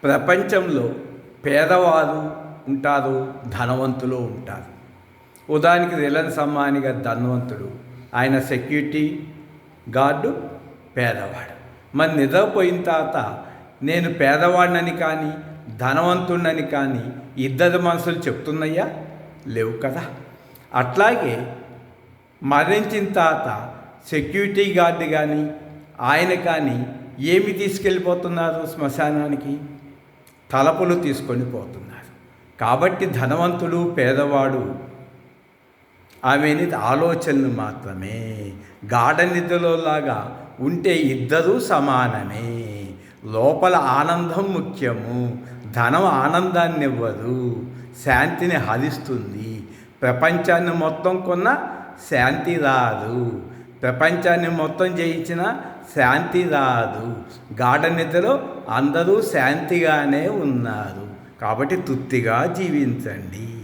ప్రపంచంలో పేదవారు ఉంటారు, ధనవంతులు ఉంటారు. ఉదాహరణకి రిలయన్స్ అంబానీ గారు ధనవంతుడు, ఆయన సెక్యూరిటీ గార్డు పేదవాడు. మరి నిద్రపోయిన తర్వాత నేను పేదవాడినని కానీ ధనవంతుడినని కానీ ఇద్దరు మనసులు చెప్తున్నాయా? లేవు కదా. అట్లాగే మరణించిన తర్వాత సెక్యూరిటీ గార్డు కానీ ఆయన కానీ ఏమి తీసుకెళ్ళిపోతున్నారు శ్మశానానికి? తలపులు తీసుకొని పోతున్నారు. కాబట్టి ధనవంతుడు పేదవాడు ఆమెని ఆలోచనలు మాత్రమే. గాఢ నిద్రలోలాగా ఉంటే ఇద్దరూ సమానమే. లోపల ఆనందం ముఖ్యము. ధనం ఆనందాన్ని ఇవ్వదు, శాంతిని హరిస్తుంది. ప్రపంచాన్ని మొత్తం కొన్న శాంతి రాదు, ప్రపంచాన్ని మొత్తం జయించిన శాంతి రాదు. గాఢ నిద్రలో అందరూ శాంతిగానే ఉన్నారు. కాబట్టి తృప్తిగా జీవించండి.